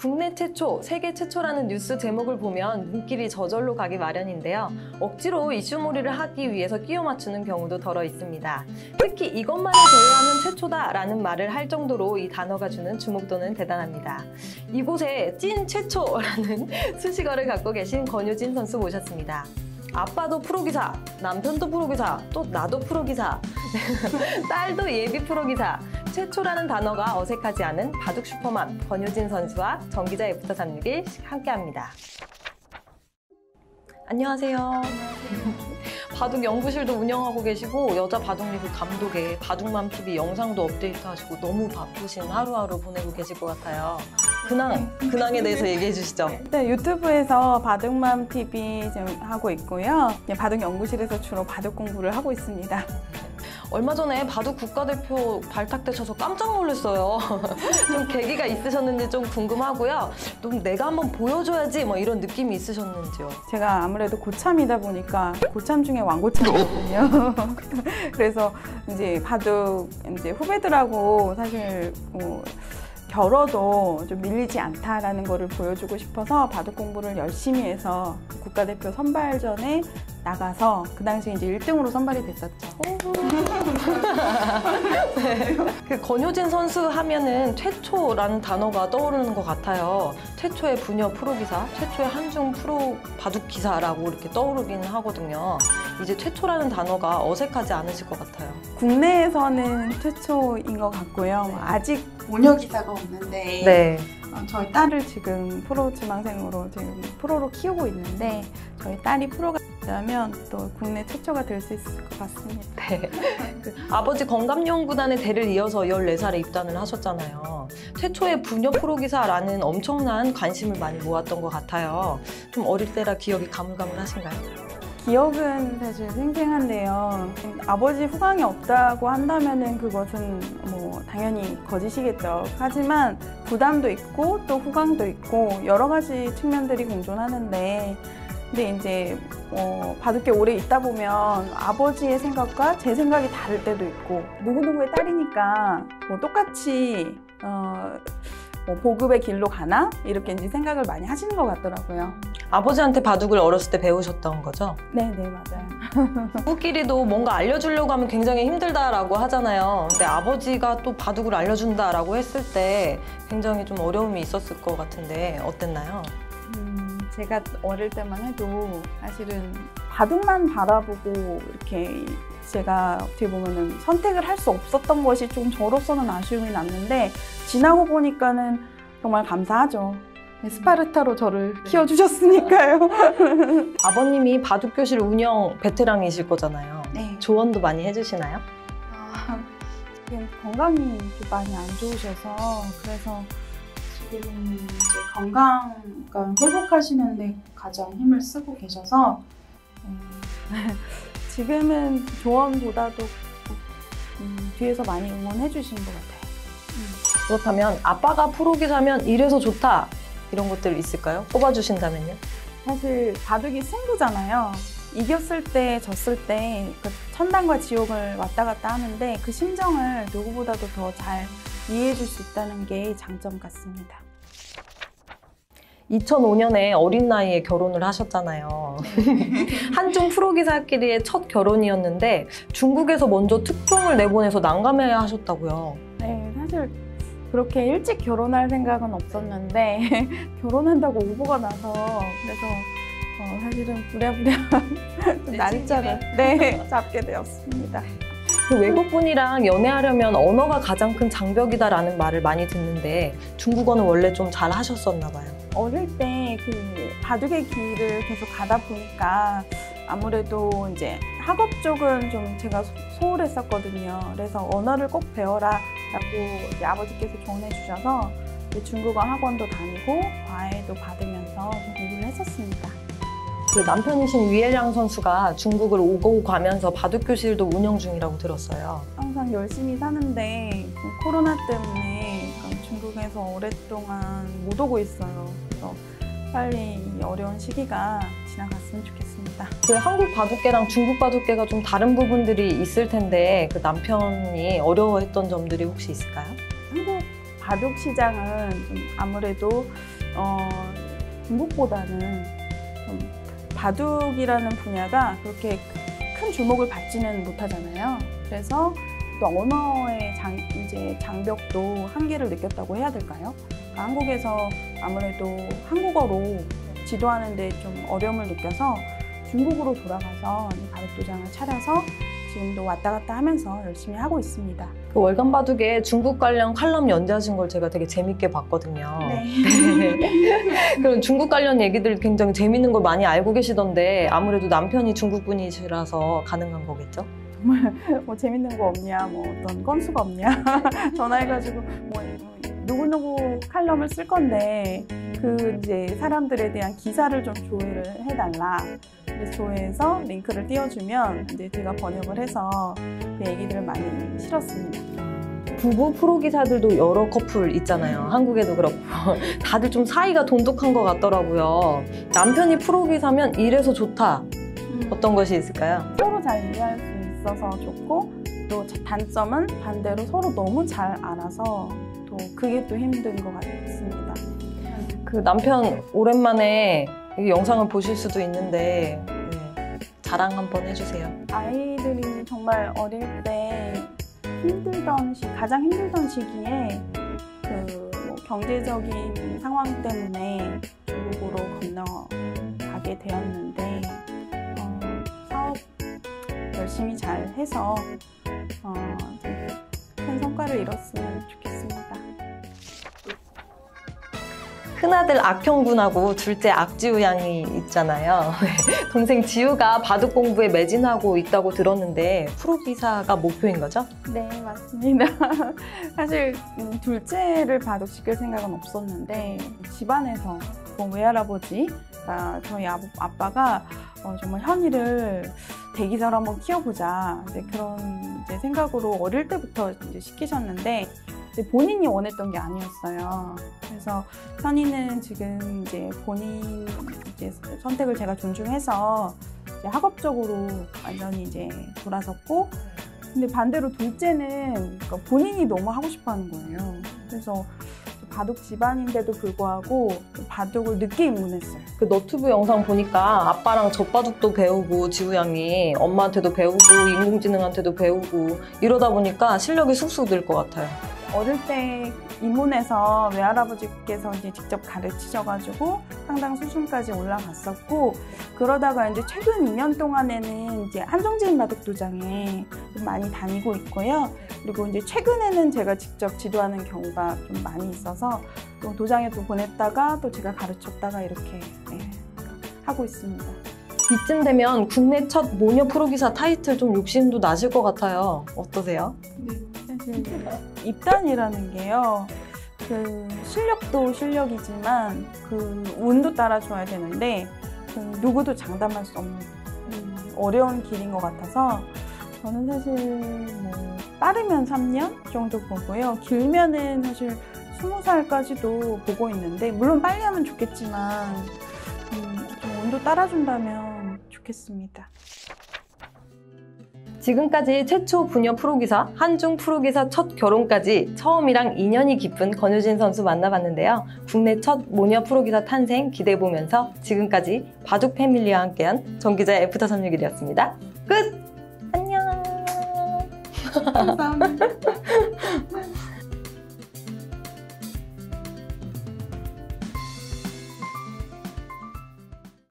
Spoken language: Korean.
국내 최초, 세계 최초라는 뉴스 제목을 보면 눈길이 저절로 가기 마련인데요. 억지로 이슈몰이를 하기 위해서 끼워 맞추는 경우도 덜어 있습니다. 특히 이것만을 제외하면 최초다라는 말을 할 정도로 이 단어가 주는 주목도는 대단합니다. 이곳에 찐 최초라는 수식어를 갖고 계신 권효진 선수 모셨습니다. 아빠도 프로기사, 남편도 프로기사, 또 나도 프로기사, 딸도 예비 프로기사. 최초라는 단어가 어색하지 않은 바둑 슈퍼맘 권효진 선수와 정기자 애프터 361 함께합니다. 안녕하세요. 바둑 연구실도 운영하고 계시고 여자 바둑리그 감독에 바둑맘TV 영상도 업데이트하시고 너무 바쁘신 하루하루 보내고 계실 것 같아요. 근황에 대해서 얘기해 주시죠. 네, 유튜브에서 바둑맘TV 지금 하고 있고요. 바둑 연구실에서 주로 바둑 공부를 하고 있습니다. 얼마 전에 바둑 국가대표 발탁되셔서 깜짝 놀랐어요. 좀 계기가 있으셨는지 좀 궁금하고요. 좀 내가 한번 보여줘야지 뭐 이런 느낌이 있으셨는지요? 제가 아무래도 고참이다 보니까 고참 중에 왕고참이거든요. 그래서 이제 바둑 후배들하고 사실 겨뤄도 좀 밀리지 않다라는 거를 보여주고 싶어서 바둑 공부를 열심히 해서 국가대표 선발전에 나가서 그 당시 이제 1등으로 선발이 됐었죠. 네. 그 권효진 선수 하면은 최초라는 단어가 떠오르는 것 같아요. 최초의 부녀 프로기사, 최초의 한중 프로 바둑 기사라고 이렇게 떠오르긴 하거든요. 이제 최초라는 단어가 어색하지 않으실 것 같아요. 국내에서는 최초인 것 같고요. 아직 모녀 기사가 없는데 네. 저희 딸을 지금 프로 지망생으로 지금 프로로 키우고 있는데 저희 딸이 프로가 되면 또 국내 최초가 될 수 있을 것 같습니다. 네. 아버지 건강연구단의 대를 이어서 14살에 입단을 하셨잖아요. 최초의 부녀 프로기사라는 엄청난 관심을 많이 모았던 것 같아요. 좀 어릴 때라 기억이 가물가물하신가요? 기억은 사실 생생한데요. 아버지 후광이 없다고 한다면은 그것은 뭐 당연히 거짓이겠죠. 하지만 부담도 있고 또 후광도 있고 여러 가지 측면들이 공존하는데 근데 이제 바둑계 오래 있다 보면 아버지의 생각과 제 생각이 다를 때도 있고 누구누구의 딸이니까 뭐 똑같이 뭐 보급의 길로 가나? 이렇게 이제 생각을 많이 하시는 것 같더라고요. 아버지한테 바둑을 어렸을 때 배우셨던 거죠? 네, 맞아요. 부부끼리도 뭔가 알려주려고 하면 굉장히 힘들다라고 하잖아요. 근데 아버지가 또 바둑을 알려준다라고 했을 때 굉장히 좀 어려움이 있었을 것 같은데 어땠나요? 제가 어릴 때만 해도 사실은 바둑만 바라보고 이렇게 제가 어떻게 보면은 선택을 할 수 없었던 것이 좀 저로서는 아쉬움이 남는데 지나고 보니까는 정말 감사하죠. 스파르타로 저를 키워주셨으니까요. 아버님이 바둑교실 운영 베테랑이실 거잖아요. 네. 조언도 많이 해주시나요? 지금 건강이 많이 안 좋으셔서 그래서 지금 이제 건강 회복하시는데 가장 힘을 쓰고 계셔서 지금은 조언보다도 뒤에서 많이 응원해 주신 것 같아요. 그렇다면 아빠가 프로기사면 이래서 좋다 이런 것들 있을까요? 꼽아주신다면요? 사실 바둑이 승부잖아요. 이겼을 때 졌을 때 그 천당과 지옥을 왔다 갔다 하는데 그 심정을 누구보다도 더 잘 이해해 줄 수 있다는 게 장점 같습니다. 2005년에 어린 나이에 결혼을 하셨잖아요. 한중 프로기사끼리의 첫 결혼이었는데 중국에서 먼저 특종을 내보내서 난감해 하셨다고요. 네, 사실 그렇게 일찍 결혼할 생각은 없었는데 결혼한다고 오보가 나서 그래서 사실은 부랴부랴 날짜를 잡게 되었습니다. 그 외국분이랑 연애하려면 언어가 가장 큰 장벽이다라는 말을 많이 듣는데 중국어는 원래 좀 잘 하셨었나 봐요. 어릴 때 그 바둑의 길을 계속 가다 보니까 아무래도 이제 학업 쪽은 좀 제가 소홀했었거든요. 그래서 언어를 꼭 배워라 라고 이제 아버지께서 조언해 주셔서 중국어 학원도 다니고 과외도 받으면서 좀 공부를 했었습니다. 그 남편이신 위엘량 선수가 중국을 오고 가면서 바둑교실도 운영 중이라고 들었어요. 항상 열심히 사는데 코로나 때문에 중국에서 오랫동안 못 오고 있어요. 그래서 빨리 이 어려운 시기가 지나갔으면 좋겠습니다. 그 한국 바둑계랑 중국 바둑계가 좀 다른 부분들이 있을 텐데 그 남편이 어려워했던 점들이 혹시 있을까요? 한국 바둑 시장은 좀 아무래도 중국보다는 좀 바둑이라는 분야가 그렇게 큰 주목을 받지는 못하잖아요. 그래서 또 언어의 장벽도 한계를 느꼈다고 해야 될까요? 그러니까 한국에서 아무래도 한국어로 지도하는데 좀 어려움을 느껴서 중국으로 돌아가서 바둑도장을 차려서 지금도 왔다 갔다 하면서 열심히 하고 있습니다. 그 월간 바둑에 중국 관련 칼럼 연재하신 걸 제가 되게 재밌게 봤거든요. 네. 그럼 중국 관련 얘기들 굉장히 재밌는 걸 많이 알고 계시던데 아무래도 남편이 중국 분이시라서 가능한 거겠죠? 정말 뭐 재밌는 거 없냐, 뭐 어떤 건수가 없냐 전화해가지고 뭐 누구누구 칼럼을 쓸 건데 그 이제 사람들에 대한 기사를 좀 조회를 해달라. 그래서 조회해서 링크를 띄워주면 이제 제가 번역을 해서 그 얘기들을 많이 실었습니다. 부부 프로 기사들도 여러 커플 있잖아요. 한국에도 그렇고 다들 좀 사이가 돈독한 것 같더라고요. 남편이 프로 기사면 이래서 좋다. 어떤 것이 있을까요? 서로 잘 이해할 수 있어서 좋고 또 단점은 반대로 서로 너무 잘 알아서 또 그게 또 힘든 것 같습니다. 그 남편 오랜만에 이 영상을 보실 수도 있는데 네, 자랑 한번 해주세요. 아이들이 정말 어릴 때 가장 힘들던 시기에 뭐 경제적인 상황 때문에 중국으로 건너가게 되었는데 사업 열심히 잘 해서 큰 성과를 이뤘으면 좋겠습니다. 큰아들 악형군하고 둘째 악지우 양이 있잖아요. 동생 지우가 바둑 공부에 매진하고 있다고 들었는데 프로 기사가 목표인 거죠? 네, 맞습니다. 사실 둘째를 바둑시킬 생각은 없었는데 집안에서 외할아버지가 저희 아빠가 정말 현이를 대기사로 한번 키워보자 그런 생각으로 어릴 때부터 시키셨는데 본인이 원했던 게 아니었어요. 그래서 현이는 지금 본인 선택을 제가 존중해서 학업적으로 완전히 돌아섰고, 근데 반대로 둘째는 본인이 너무 하고 싶어하는 거예요. 그래서 바둑 집안인데도 불구하고 바둑을 늦게 입문했어요. 그 너튜브 영상 보니까 아빠랑 젖바둑도 배우고 지우 양이 엄마한테도 배우고 인공지능한테도 배우고 이러다 보니까 실력이 쑥쑥 늘 것 같아요. 어릴 때 입문해서 외할아버지께서 직접 가르치셔가지고 상당 수준까지 올라갔었고, 그러다가 최근 2년 동안에는 한정지인 바둑도장에 좀 많이 다니고 있고요. 그리고 최근에는 제가 직접 지도하는 경우가 좀 많이 있어서 또 도장에 또 보냈다가 또 제가 가르쳤다가 이렇게 하고 있습니다. 이쯤 되면 국내 첫 모녀 프로기사 타이틀 좀 욕심도 나실 것 같아요. 어떠세요? 네, 사실 입단이라는 게요. 그 실력도 실력이지만 그 운도 따라줘야 되는데 누구도 장담할 수 없는 어려운 길인 것 같아서 저는 사실 뭐 빠르면 3년 정도 보고요. 길면은 사실 20살까지도 보고 있는데, 물론 빨리 하면 좋겠지만 좀 운도 따라준다면 좋겠습니다. 지금까지 최초 부녀 프로기사, 한중 프로기사 첫 결혼까지 처음이랑 인연이 깊은 권효진 선수 만나봤는데요. 국내 첫 모녀 프로기사 탄생 기대해보면서 지금까지 바둑 패밀리와 함께한 정기자의 애프터 361이었습니다. 끝! 안녕! 감사합니다.